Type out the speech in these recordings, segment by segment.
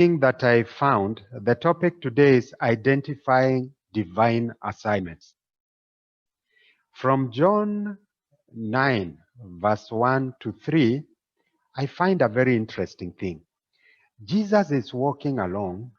that I found, the topic today is identifying divine assignments. From John 9, verse 1 to 3, I find a very interesting thing. Jesus is walking along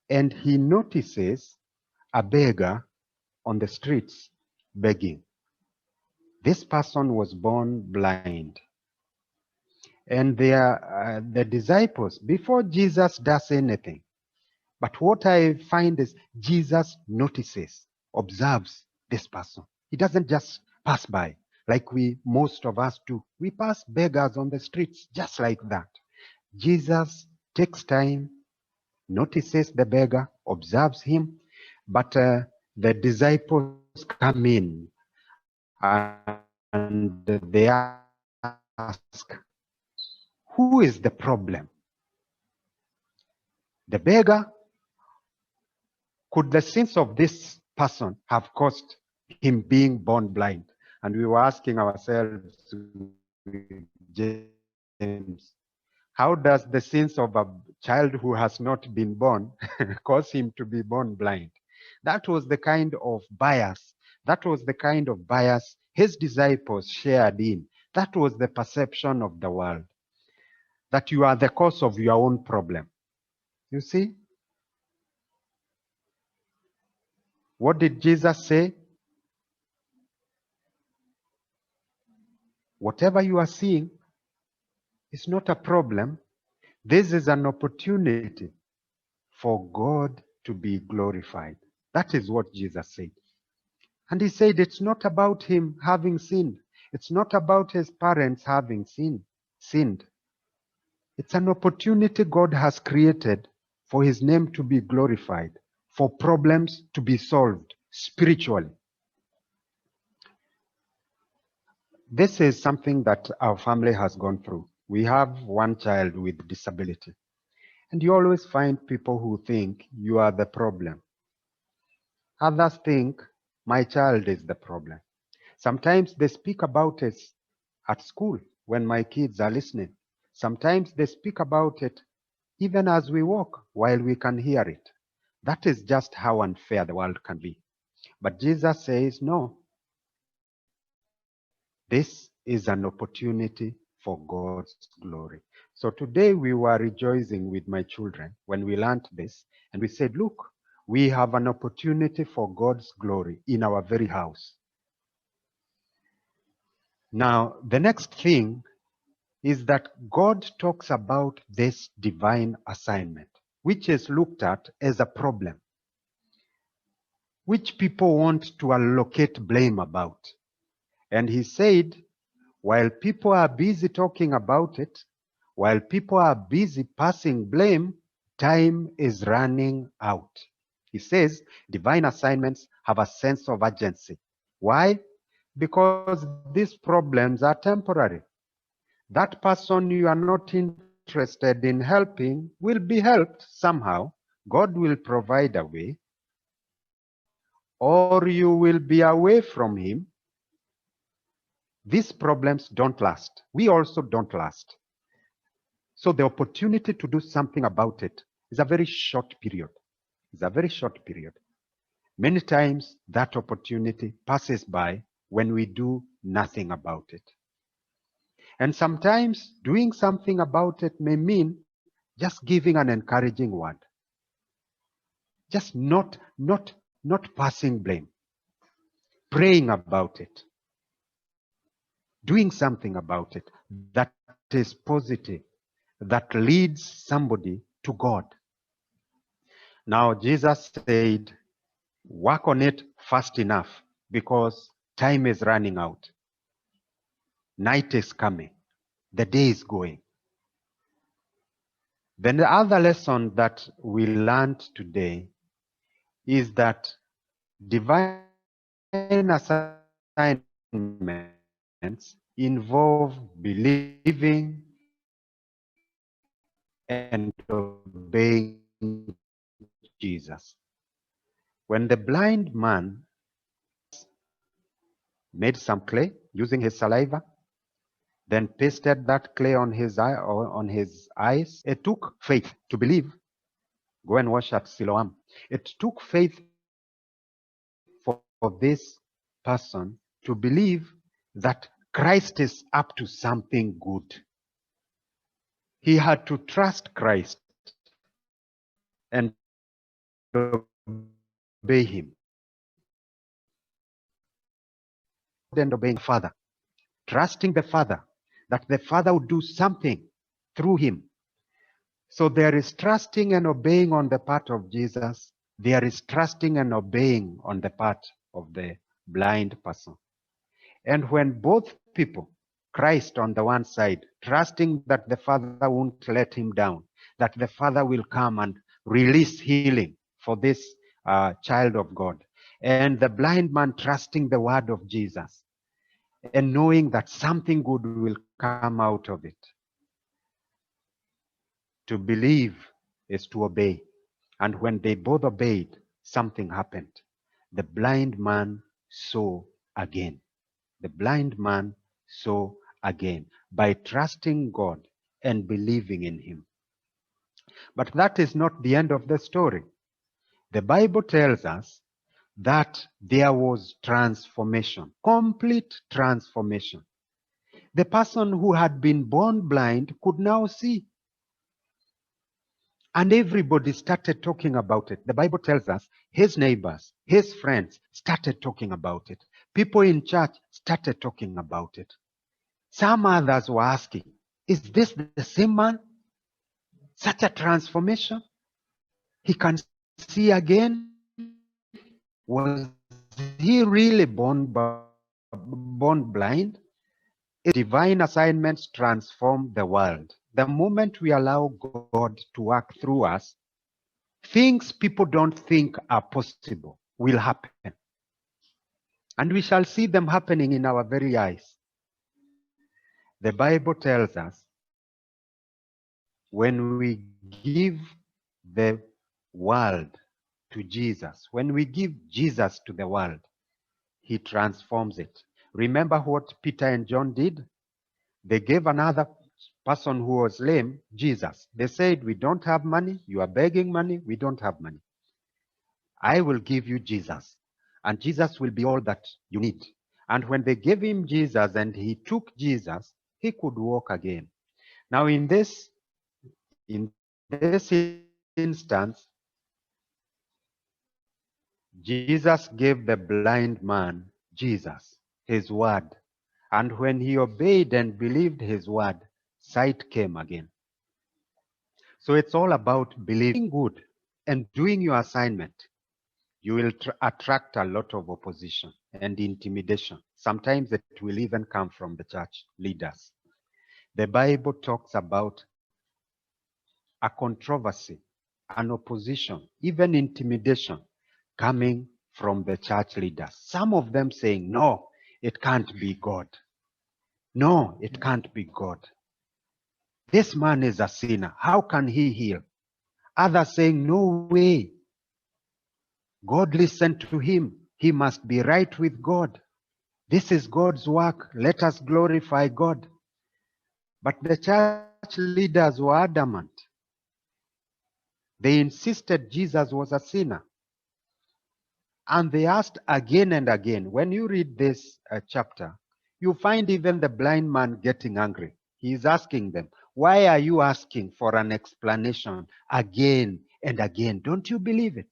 and he notices a beggar on the streets begging. This person was born blind. And the disciples, before Jesus does anything, but what I find is Jesus notices, observes this person. He doesn't just pass by like most of us do. We pass beggars on the streets just like that. Jesus takes time, notices the beggar, observes him, but the disciples come in and they ask, who is the problem? The beggar? Could the sins of this person have caused him being born blind? And we were asking ourselves with James, how does the sins of a child who has not been born cause him to be born blind? That was the kind of bias. That was the kind of bias his disciples shared in. That was the perception of the world, that you are the cause of your own problem. You see? What did Jesus say? Whatever you are seeing is not a problem. This is an opportunity for God to be glorified. That is what Jesus said. And he said it's not about him having sinned. It's not about his parents having sinned. It's an opportunity God has created for his name to be glorified, for problems to be solved spiritually. This is something that our family has gone through. We have one child with disability. And you always find people who think you are the problem. Others think my child is the problem. Sometimes they speak about it at school when my kids are listening. Sometimes they speak about it even as we walk while we can hear it. That is just how unfair the world can be. But Jesus says, no, this is an opportunity for God's glory. So today we were rejoicing with my children when we learned this, and we said, look, we have an opportunity for God's glory in our very house. Now, the next thing is that God talks about this divine assignment, which is looked at as a problem, which people want to allocate blame about. And he said, while people are busy talking about it, while people are busy passing blame, time is running out. He says divine assignments have a sense of urgency. Why? Because these problems are temporary. That person you are not interested in helping will be helped somehow. God will provide a way, or you will be away from him. These problems don't last. We also don't last. So the opportunity to do something about it is a very short period. It's a very short period. Many times that opportunity passes by when we do nothing about it. And sometimes doing something about it may mean just giving an encouraging word. Just not passing blame. Praying about it. Doing something about it that is positive, that leads somebody to God. Now, Jesus said, work on it fast enough because time is running out. Night is coming. The day is going. Then the other lesson that we learned today is that divine assignments involve believing and obeying Jesus. When the blind man made some clay using his saliva, then pasted that clay on his eyes, it took faith to believe go and wash at Siloam. It took faith for this person to believe that Christ is up to something good. He had to trust Christ and obey him. God and obeying the Father, trusting the Father, that the Father would do something through him. So there is trusting and obeying on the part of Jesus. There is trusting and obeying on the part of the blind person. And when both people, Christ on the one side, trusting that the Father won't let him down, that the Father will come and release healing for this child of God, and the blind man trusting the word of Jesus and knowing that something good will come out of it. To believe is to obey. And when they both obeyed, something happened. The blind man saw again. The blind man saw again by trusting God and believing in him. But that is not the end of the story. The Bible tells us that there was transformation, complete transformation. The person who had been born blind could now see. And everybody started talking about it. The Bible tells us his neighbors, his friends started talking about it. People in church started talking about it. Some others were asking, is this the same man? Such a transformation? He can see again? Was he really born blind? Divine assignments transform the world. The moment we allow God to work through us, things people don't think are possible will happen. And we shall see them happening in our very eyes. The Bible tells us when we give the world to Jesus, when we give Jesus to the world, he transforms it. Remember what Peter and John did? They gave another person who was lame Jesus. They said, we don't have money. You are begging money. We don't have money. I will give you Jesus, and Jesus will be all that you need. And when they gave him Jesus and he took Jesus, he could walk again. Now, in this instance, Jesus gave the blind man Jesus, his word. And when he obeyed and believed his word, sight came again. So it's all about believing good and doing your assignment. You will attract a lot of opposition and intimidation. Sometimes it will even come from the church leaders. The Bible talks about a controversy, an opposition, even intimidation coming from the church leaders. Some of them saying, no, it can't be God. No, it can't be God. This man is a sinner. How can he heal? Others saying, no way. God listened to him. He must be right with God. This is God's work. Let us glorify God. But the church leaders were adamant. They insisted Jesus was a sinner. And they asked again and again. When you read this chapter, you find even the blind man getting angry. He is asking them, why are you asking for an explanation again and again? Don't you believe it?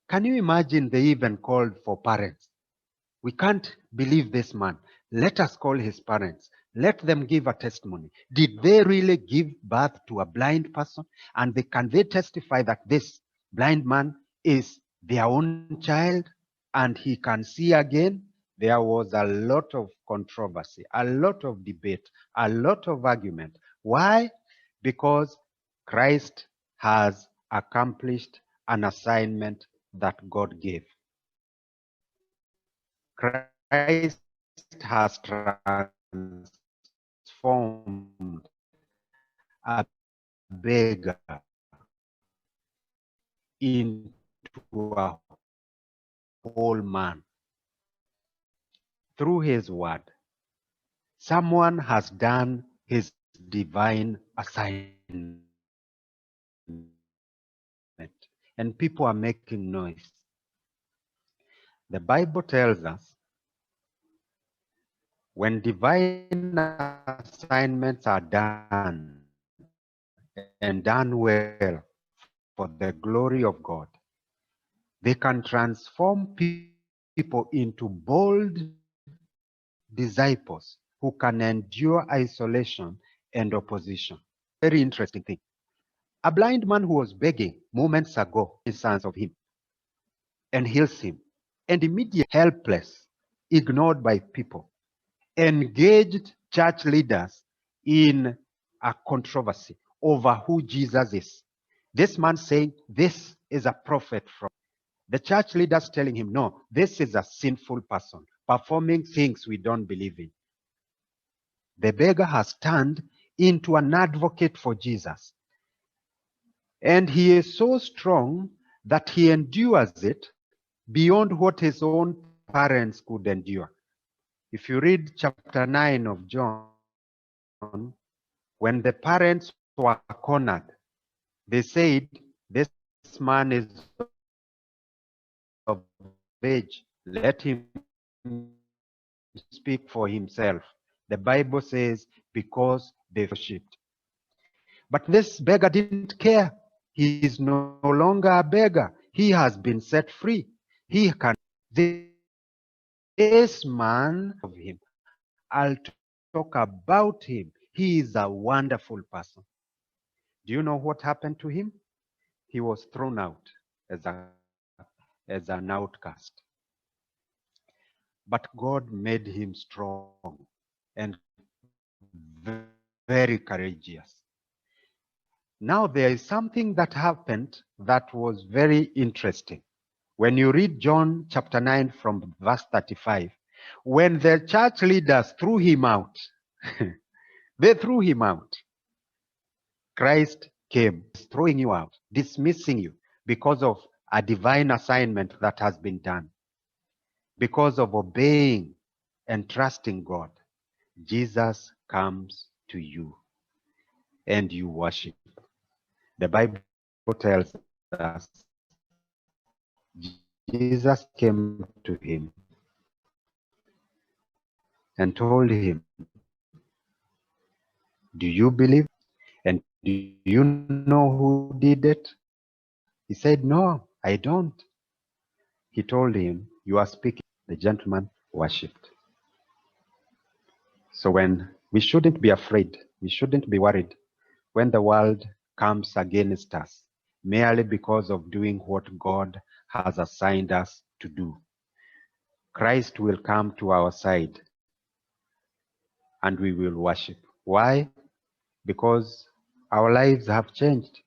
Can you imagine they even called for parents? We can't believe this man. Let us call his parents. Let them give a testimony. Did they really give birth to a blind person? And can they testify that this blind man is their own child and he can see again? There was a lot of controversy, a lot of debate, a lot of argument. Why? Because Christ has accomplished an assignment that God gave. Christ has transformed a beggar into a whole man through his word. Someone has done his divine assignment. and people are making noise. The Bible tells us when divine assignments are done and done well for the glory of God, they can transform people into bold disciples who can endure isolation and opposition. Very interesting thing. A blind man who was begging moments ago, sons of him and heals him, and immediately helpless, ignored by people, engaged church leaders in a controversy over who Jesus is. This man saying, this is a prophet from. The church leaders telling him, no, this is a sinful person, performing things we don't believe in. The beggar has turned into an advocate for Jesus. And he is so strong that he endures it beyond what his own parents could endure. If you read chapter 9 of John, when the parents were cornered, they said, this man is of age, let him speak for himself. The Bible says, because they fellowshipped. But this beggar didn't care. He is no longer a beggar. He has been set free. He can speak. This man, I'll talk about him. He is a wonderful person. Do you know what happened to him? He was thrown out as an outcast. But God made him strong and very courageous. Now there is something that happened that was very interesting. When you read John chapter 9 from verse 35, when the church leaders threw him out, they threw him out. Christ came, throwing you out, dismissing you because of a divine assignment that has been done. Because of obeying and trusting God, Jesus comes to you and you worship. The Bible tells us Jesus came to him and told him, do you believe? And do you know who did it? He said, no, I don't. He told him, you are speaking. The gentleman worshipped. So we shouldn't be afraid, we shouldn't be worried when the world comes against us merely because of doing what God has assigned us to do. Christ will come to our side and we will worship. Why? Because our lives have changed.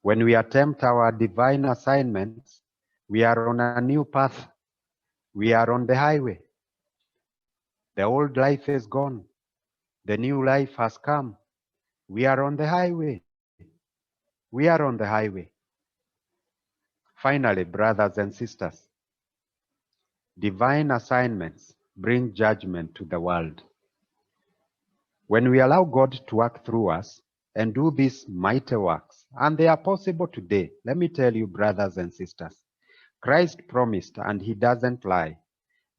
When we attempt our divine assignments, we are on a new path. We are on the highway. The old life is gone. The new life has come. We are on the highway. We are on the highway. Finally, brothers and sisters, divine assignments bring judgment to the world. When we allow God to work through us and do these mighty works, and they are possible today, let me tell you, brothers and sisters, Christ promised, and he doesn't lie,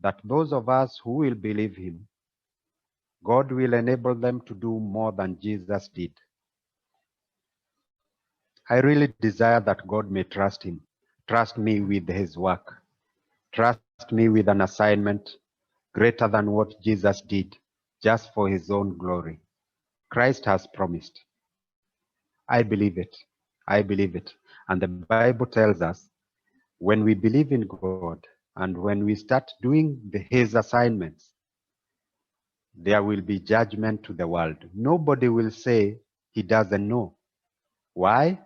that those of us who will believe him, God will enable them to do more than Jesus did. I really desire that God may trust me with his work, trust me with an assignment greater than what Jesus did, just for his own glory. Christ has promised. I believe it. I believe it. And the Bible tells us when we believe in God and when we start doing his assignments, there will be judgment to the world. Nobody will say he doesn't know. Why?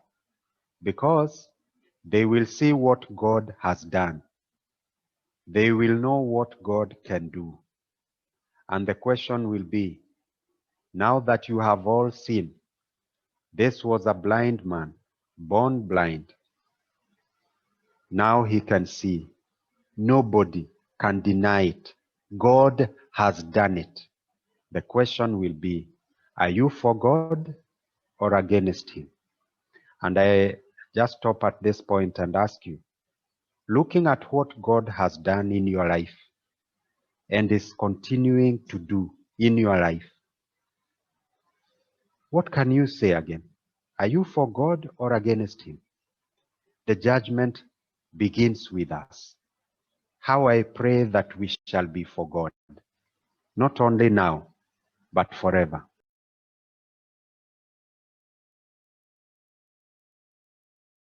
Because they will see what God has done. They will know what God can do. And the question will be, now that you have all seen, this was a blind man, born blind. Now he can see. Nobody can deny it. God has done it. The question will be, are you for God or against him? And just stop at this point and ask you, looking at what God has done in your life and is continuing to do in your life, what can you say again? Are you for God or against Him? The judgment begins with us. How I pray that we shall be for God, not only now, but forever.